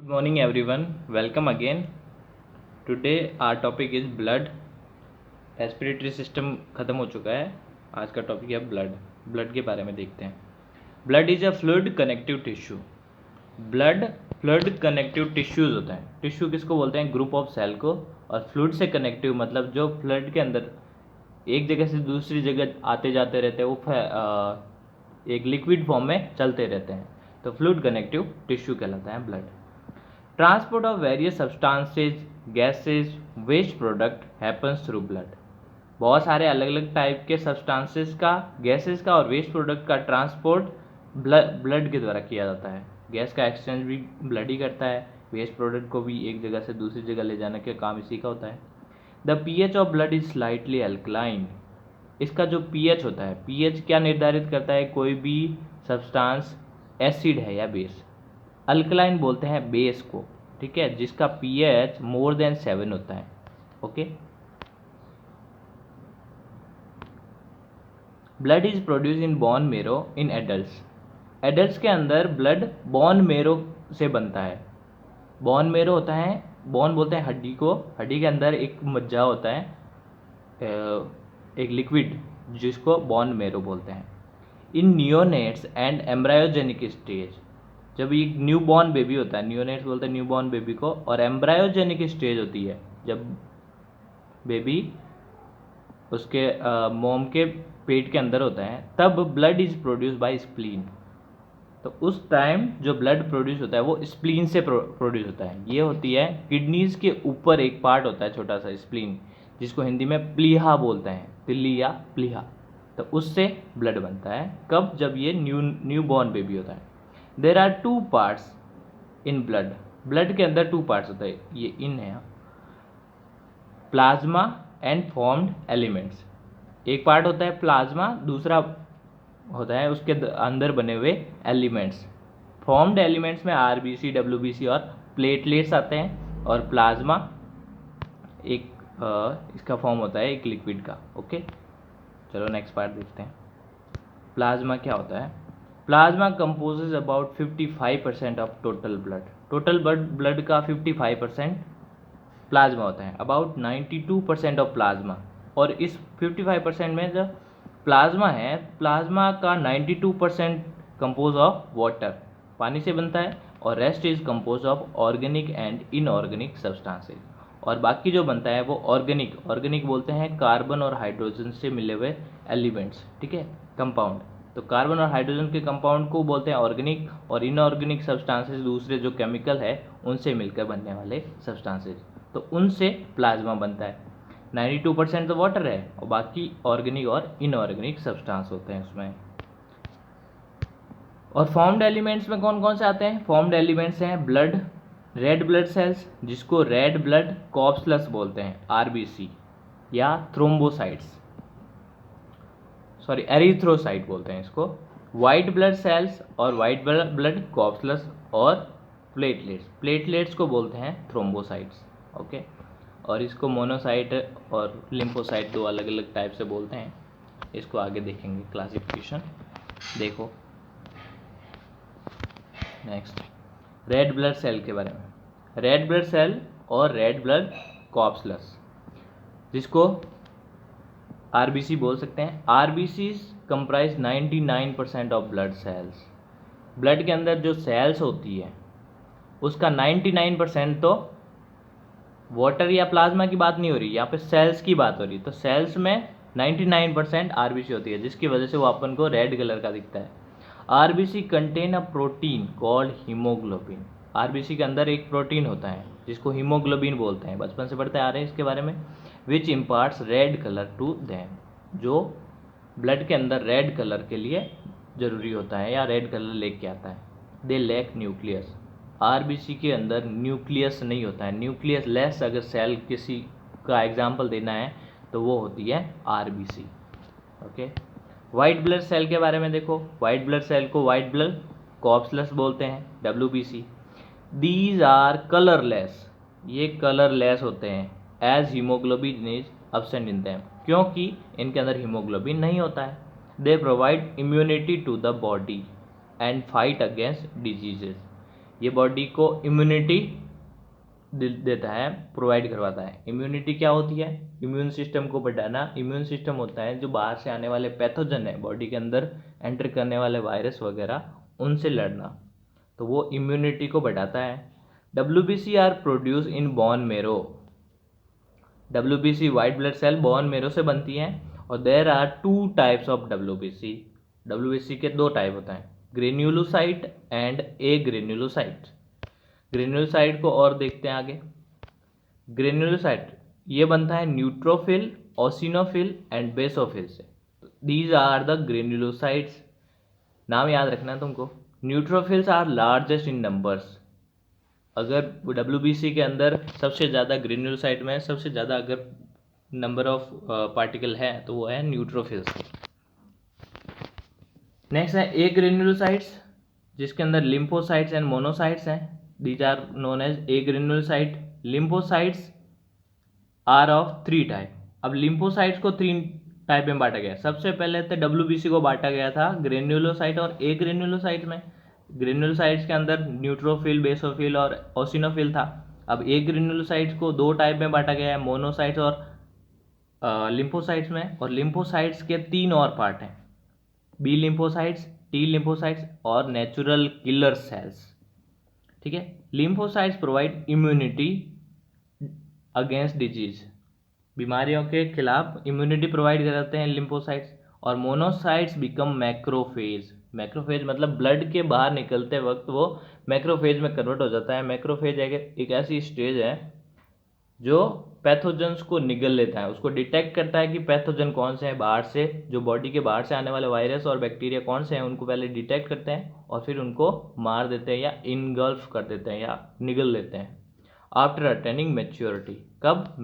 Good morning everyone. Welcome again. Today our topic is blood. Respiratory system ख़त्म हो चुका है. आज का टॉपिक है ब्लड के बारे में देखते हैं. Blood is a fluid connective tissue. Blood fluid connective tissues होता है. टिश्यू किसको बोलते हैं? ग्रुप ऑफ सेल को. और फ्लूइड से कनेक्टिव मतलब जो ब्लड के अंदर एक जगह से दूसरी जगह आते जाते रहते हैं, वो एक लिक्विड फॉर्म में चलते रहते हैं, तो फ्लूइड कनेक्टिव टिश्यू कहलाता है blood. Transport of various substances, gases, waste product happens through blood. बहुत सारे अलग अलग टाइप के सब्सटेंसेस का, गैसेस का और वेस्ट प्रोडक्ट का ट्रांसपोर्ट ब्लड के द्वारा किया जाता है. गैस का एक्सचेंज भी ब्लड ही करता है. वेस्ट प्रोडक्ट को भी एक जगह से दूसरी जगह ले जाने का काम इसी का होता है. The pH of blood is slightly alkaline. इसका जो पीएच होता है, पीएच क्या निर्धारित करता है? कोई भी सब्सटेंस एसिड है या बेस. अल्कलाइन बोलते हैं बेस को, ठीक है, जिसका पीएच मोर देन 7 होता है. Okay. Blood is produce in bone मेरो इन एडल्ट्स. एडल्ट्स के अंदर ब्लड बोन मेरो से बनता है. बोन मेरो होता है, बोन बोलते हैं हड्डी को. हड्डी के अंदर एक मज्जा होता है, एक लिक्विड, जिसको बोन मेरो बोलते हैं. इन नियोनेट्स एंड एम्ब्रायोजेनिक स्टेज, जब एक न्यू बॉर्न बेबी होता है, नियोनेट्स बोलते हैं न्यू बॉर्न बेबी को, और एम्ब्रायोजेनिक स्टेज होती है जब बेबी उसके मोम के पेट के अंदर होता है, तब blood is produce by spleen. तो उस टाइम जो ब्लड प्रोड्यूस होता है वो स्प्लीन से प्रोड्यूस होता है. ये होती है किडनीज के ऊपर एक पार्ट होता है छोटा सा, स्प्लीन, जिसको हिंदी में प्लीहा बोलते हैं, तिल्ली या प्लीहा. तो उससे ब्लड बनता है. कब? जब ये न्यू बॉर्न बेबी होता है. There are 2 parts in blood. Blood के अंदर 2 पार्ट्स होता है, ये इन है, प्लाज्मा एंड फॉर्म्ड एलिमेंट्स. एक पार्ट होता है प्लाज्मा, दूसरा होता है उसके अंदर बने हुए एलिमेंट्स. फॉर्म्ड एलिमेंट्स में आरबीसी, डब्ल्यूबीसी और प्लेटलेट्स आते हैं. और प्लाज्मा एक इसका फॉर्म होता है एक लिक्विड का. ओके, चलो नेक्स्ट पार्ट देखते हैं. प्लाज्मा क्या होता है? Plasma composes about 55% of total blood. Total blood का 55% प्लाज्मा होता है. About 92% of plasma. और इस 55% में जो प्लाज्मा है, प्लाज्मा का 92% कंपोज ऑफ वाटर, पानी से बनता है, और rest is compose of organic and inorganic substances. और बाकी जो बनता है वो ऑर्गेनिक बोलते हैं कार्बन और हाइड्रोजन से मिले हुए एलिमेंट्स, ठीक है, कंपाउंड. तो कार्बन और हाइड्रोजन के कंपाउंड को बोलते हैं ऑर्गेनिक, और इनऑर्गेनिक सब्सटेंसेज दूसरे जो केमिकल है उनसे मिलकर बनने वाले सब्सटेंसेज, तो उनसे प्लाज्मा बनता है. 92% तो वाटर है और बाकी ऑर्गेनिक और इनऑर्गेनिक सब्सटेंस होते हैं उसमें. और फॉर्म्ड एलिमेंट्स में कौन कौन से आते हैं? फॉर्म्ड एलिमेंट्स हैं ब्लड, रेड ब्लड सेल्स, जिसको रेड ब्लड कॉर्पसल्स बोलते हैं, आरबीसी, या थ्रोम्बोसाइट्स, सॉरी एरिथ्रोसाइट बोलते हैं इसको. वाइट ब्लड सेल्स और वाइट ब्लड कॉर्पसल्स, और प्लेटलेट्स को बोलते हैं थ्रोम्बोसाइट्स. ओके. और इसको मोनोसाइट और लिम्फोसाइट 2 अलग अलग टाइप से बोलते हैं. इसको आगे देखेंगे क्लासिफिकेशन. देखो नेक्स्ट, रेड ब्लड सेल के बारे में. रेड ब्लड सेल और रेड ब्लड कॉर्पसल्स, जिसको आरबीसी बोल सकते हैं. RBC comprise 99% of blood cells. Blood के अंदर जो सेल्स होती है उसका 99% तो वाटर या प्लाज्मा की बात नहीं हो रही, यहाँ पे सेल्स की बात हो रही है. तो सेल्स में 99% आरबीसी होती है, जिसकी वजह से वो अपन को रेड कलर का दिखता है. RBC contain a protein called haemoglobin. RBC के अंदर एक प्रोटीन होता है जिसको हीमोग्लोबिन बोलते हैं, बचपन से पढ़ते आ रहे हैं इसके बारे में. Which imparts red colour to them, जो ब्लड के अंदर रेड कलर के लिए जरूरी होता है या रेड कलर लेके आता है. They lack nucleus. आरबीसी के अंदर न्यूक्लियस नहीं होता है. न्यूक्लियस लेस अगर सेल किसी का एग्जाम्पल देना है तो वो होती है RBC. Okay. White blood cell के बारे में देखो. वाइट ब्लड सेल को वाइट ब्लड कॉर्पसल्स बोलते हैं, डब्ल्यूबीसी. These are colourless. ये कलरलेस होते हैं. As haemoglobin is absent in them, क्योंकि इनके अंदर हीमोग्लोबिन नहीं होता है. They provide immunity to the body and fight against diseases. ये बॉडी को इम्यूनिटी देता है, प्रोवाइड करवाता है। इम्यूनिटी क्या होती है? इम्यून सिस्टम को बढ़ाना। इम्यून सिस्टम होता है जो बाहर से आने वाले पैथोजन है, बॉडी के अंदर एंटर करने वाले वायरस वगैरह, उनसे लड़ना, तो वो इम्यूनिटी को बढ़ाता है। WBC are produce in bone marrow. WBC white blood cell bone marrow से बनती हैं, और there are 2 types of WBC। WBC के 2 टाइप होता है, granulocyte and agranulocyte. Granulocyte को और देखते हैं आगे। ग्रेन्युलोसाइट ये बनता है न्यूट्रोफिल, ओसिनोफिल एंड बेसोफिल से। These are the granulocytes. नाम याद रखना है तुमको। Neutrophils are largest in numbers. अगर WBC के अंदर सबसे ज़्यादा ग्रेन्युलोसाइट में सबसे ज़्यादा अगर नंबर ऑफ पार्टिकल है तो वो है न्यूट्रोफिल्स। नेक्स्ट है ए ग्रेन्युलोसाइट्स, जिसके अंदर लिम्फोसाइट्स एंड मोनोसाइट्स हैं। These are known as agranulocyte. Lymphocytes are of 3 type. अब लिम्फोसाइट्स को 3 टाइप में बांटा गया। सबसे पहले तो WBC को बांटा गया था ग्रेन्युलोसाइट और ए ग्रेन्युलोसाइट में। ग्रेन्युलोसाइट्स के अंदर न्यूट्रोफिल, बेसोफिल और ओसिनोफिल था। अब ए ग्रेन्युलोसाइट्स को 2 टाइप में बांटा गया है, मोनोसाइट्स और लिम्फोसाइट्स में। और लिम्फोसाइट्स के 3 और पार्ट हैं, बी लिम्फोसाइट्स, टी लिम्फोसाइट्स और नेचुरल किलर सेल्स। ठीक है। Lymphocytes provide immunity against disease. बीमारियों के खिलाफ इम्यूनिटी प्रोवाइड कराते हैं लिम्फोसाइट्स। और मोनोसाइट्स बिकम मैक्रोफेज। मैक्रोफेज मतलब ब्लड के बाहर निकलते वक्त वो मैक्रोफेज में कन्वर्ट हो जाता है। मैक्रोफेज एक ऐसी स्टेज है जो पैथोजन्स को निगल लेता है, उसको डिटेक्ट करता है कि पैथोजन कौन से हैं बाहर से, जो बॉडी के बाहर से आने वाले वायरस और बैक्टीरिया कौन से हैं, उनको पहले डिटेक्ट करते हैं और फिर उनको मार देते हैं या इनगल्फ कर देते हैं या निगल लेते हैं। आफ्टर अटेनिंग मैच्योरिटी, कब?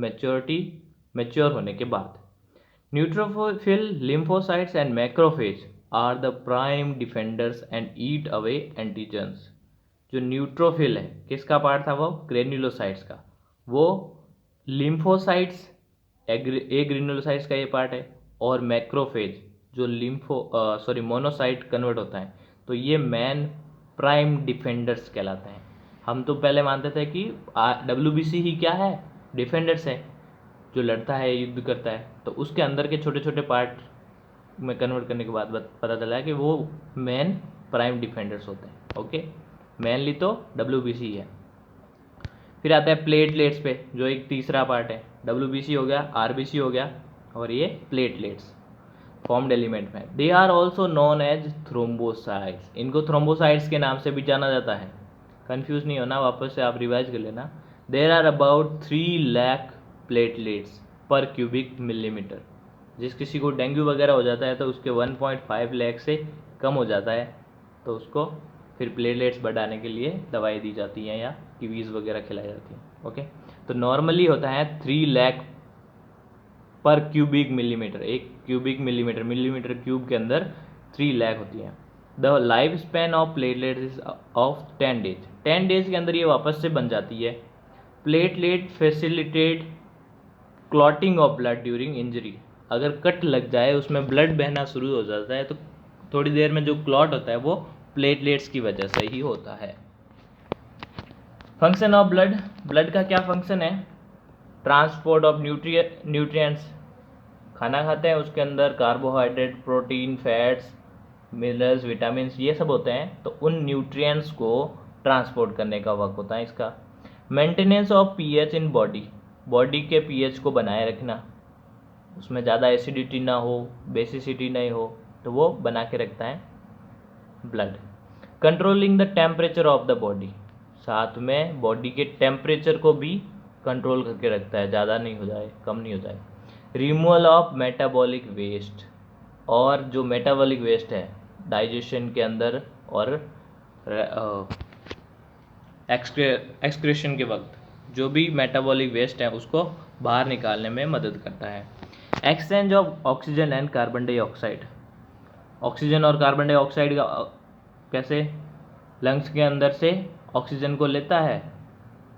मैच्योर होने के बाद। Neutrophil, lymphocytes and macrophage are the prime defenders and eat away antigens. जो न्यूट्रोफिल है, किसका पार्ट था वो? ग्रेन्युलोसाइट्स का। वो लिम्फोसाइट्स, ए ग्रेन्युलोसाइट्स का ये पार्ट है। और मैक्रोफेज जो मोनोसाइट कन्वर्ट होता है, तो ये मैन प्राइम डिफेंडर्स कहलाते हैं। हम तो पहले मानते थे कि WBC ही क्या है? डिफेंडर्स है, जो लड़ता है, युद्ध करता है। तो उसके अंदर के छोटे छोटे पार्ट में कन्वर्ट करने के बाद पता चला है कि वो मेन प्राइम डिफेंडर्स होते हैं। ओके, मेनली तो WBC है। फिर आता है प्लेटलेट्स पे, जो एक तीसरा पार्ट है। WBC हो गया, RBC हो गया, और ये प्लेटलेट्स फॉर्म्ड एलिमेंट में। They are also known as thrombocytes. इनको थ्रोम्बोसाइट्स के नाम से भी जाना जाता है। कंफ्यूज नहीं होना, वापस से आप रिवाइज कर लेना। There are about 3 lakh platelets per cubic millimetre. जिस किसी को डेंगू वगैरह हो जाता है तो उसके 1.5 लाख से कम हो जाता है, तो उसको फिर प्लेटलेट्स बढ़ाने के लिए दवाई दी जाती हैं या कीवीज वगैरह खिलाई जाती हैं। ओके, तो नॉर्मली होता है 3 लाख पर क्यूबिक मिलीमीटर। एक क्यूबिक मिलीमीटर, मिलीमीटर क्यूब के अंदर 3 लाख होती है। The life span of platelet is of 10 days. 10 days के अंदर ये वापस से बन जाती है। Platelet facilitate clotting of blood during injury. अगर कट लग जाए, उसमें ब्लड बहना शुरू हो जाता है, तो थोड़ी देर में जो क्लॉट होता है वो प्लेटलेट्स की वजह से ही होता है। फंक्शन ऑफ ब्लड, ब्लड का क्या फंक्शन है? Transport of nutrients. खाना खाते हैं, उसके अंदर carbohydrate, protein, fats, minerals, vitamin, ये सब होते हैं, तो उन न्यूट्रिएंट्स को ट्रांसपोर्ट करने का वर्क होता है इसका। Maintenance of pH in body, body के पीएच को बनाए रखना, उसमें ज़्यादा एसिडिटी ना हो, बेसिसिटी नहीं हो, तो वो बना के रखता है blood. Controlling the temperature of the body, साथ में बॉडी के टेम्परेचर को भी कंट्रोल करके रखता है, ज़्यादा नहीं हो जाए, कम नहीं हो जाए। रिमूवल ऑफ मेटाबॉलिक वेस्ट, और जो मेटाबॉलिक वेस्ट है डाइजेशन के अंदर और एक्सक्रेशन के वक्त, जो भी मेटाबॉलिक वेस्ट है उसको बाहर निकालने में मदद करता है। Exchange of oxygen and carbon dioxide, oxygen और कार्बन डाइऑक्साइड का कैसे? लंग्स के अंदर से ऑक्सीजन को लेता है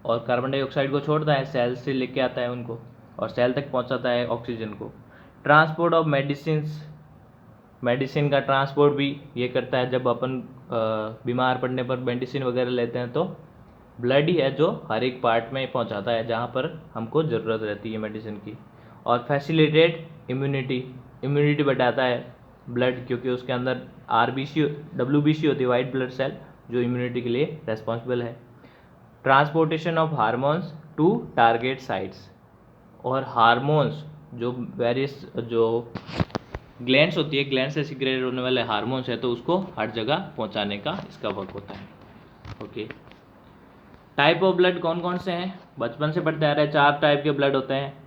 और कार्बन डाइऑक्साइड को छोड़ता है, सेल से लेके आता है उनको और सेल तक पहुंचाता है ऑक्सीजन को। ट्रांसपोर्ट ऑफ मेडिसिन्स, मेडिसिन का ट्रांसपोर्ट भी ये करता है। जब अपन बीमार पड़ने पर मेडिसिन वगैरह लेते हैं तो ब्लड ही है जो हर एक पार्ट में पहुंचाता है जहां पर हमको ज़रूरत रहती है मेडिसिन की। और फैसिलिटेट इम्यूनिटी बढ़ाता है ब्लड, क्योंकि उसके अंदर आरबीसी डब्ल्यूबीसी होती है, वाइट ब्लड सेल, जो इम्यूनिटी के लिए रेस्पॉन्सिबल है। Transportation of hormones to target sites, और हार्मोन्स जो वेरियस जो ग्लैंड्स होती है, ग्लैंड से सिक्रेट होने वाले हार्मोन्स है, तो उसको हर जगह पहुंचाने का इसका वर्क होता है। ओके, टाइप ऑफ ब्लड कौन कौन से हैं? बचपन से पढ़ते आ रहे हैं, 4 टाइप के ब्लड होते हैं।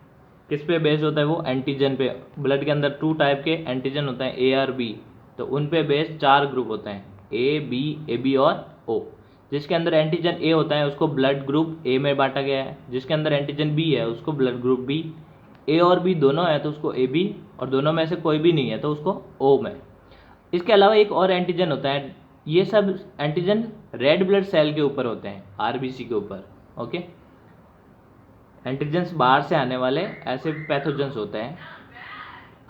किस पे बेस्ड होता है वो? एंटीजन पे। ब्लड के अंदर 2 टाइप के एंटीजन होते हैं, ए और बी, तो उन पे बेस्ड 4 ग्रुप होते हैं, ए बी और ओ। जिसके अंदर एंटीजन ए होता है उसको ब्लड ग्रुप ए में बांटा गया है, जिसके अंदर एंटीजन बी है उसको ब्लड ग्रुप बी। ए और बी दोनों है तो उसको ए बी, और दोनों में से कोई भी नहीं है तो उसको ओ में। इसके अलावा एक और एंटीजन होता है, ये सब एंटीजन रेड ब्लड सेल के ऊपर होते हैं, आरबीसी के ऊपर। ओके, एंटीजन्स बाहर से आने वाले ऐसे पैथोजेंस होते हैं।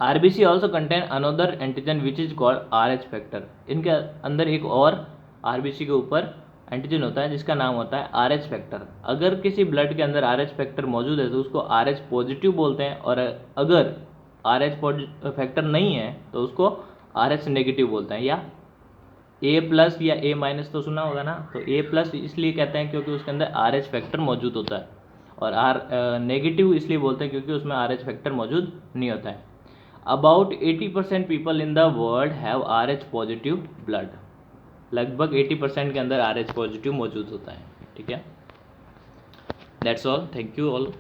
RBC also contain another antigen which is called RH factor. इनके अंदर एक और आरबीसी के ऊपर एंटीजन होता है जिसका नाम होता है आरएच फैक्टर। अगर किसी ब्लड के अंदर आरएच फैक्टर मौजूद है तो उसको आरएच पॉजिटिव बोलते हैं, और अगर आरएच फैक्टर नहीं है तो उसको आरएच नेगेटिव बोलते हैं। या ए प्लस या ए माइनस तो सुना होगा ना, तो ए प्लस इसलिए कहते हैं क्योंकि उसके अंदर आर एच फैक्टर मौजूद होता है, और आर नेगेटिव इसलिए बोलते हैं क्योंकि उसमें आर एच फैक्टर मौजूद नहीं होता है। About 80% people in the world have R H positive blood. लगभग 80% के अंदर आर एच पॉजिटिव मौजूद होता है। ठीक है, that's all, thank you all.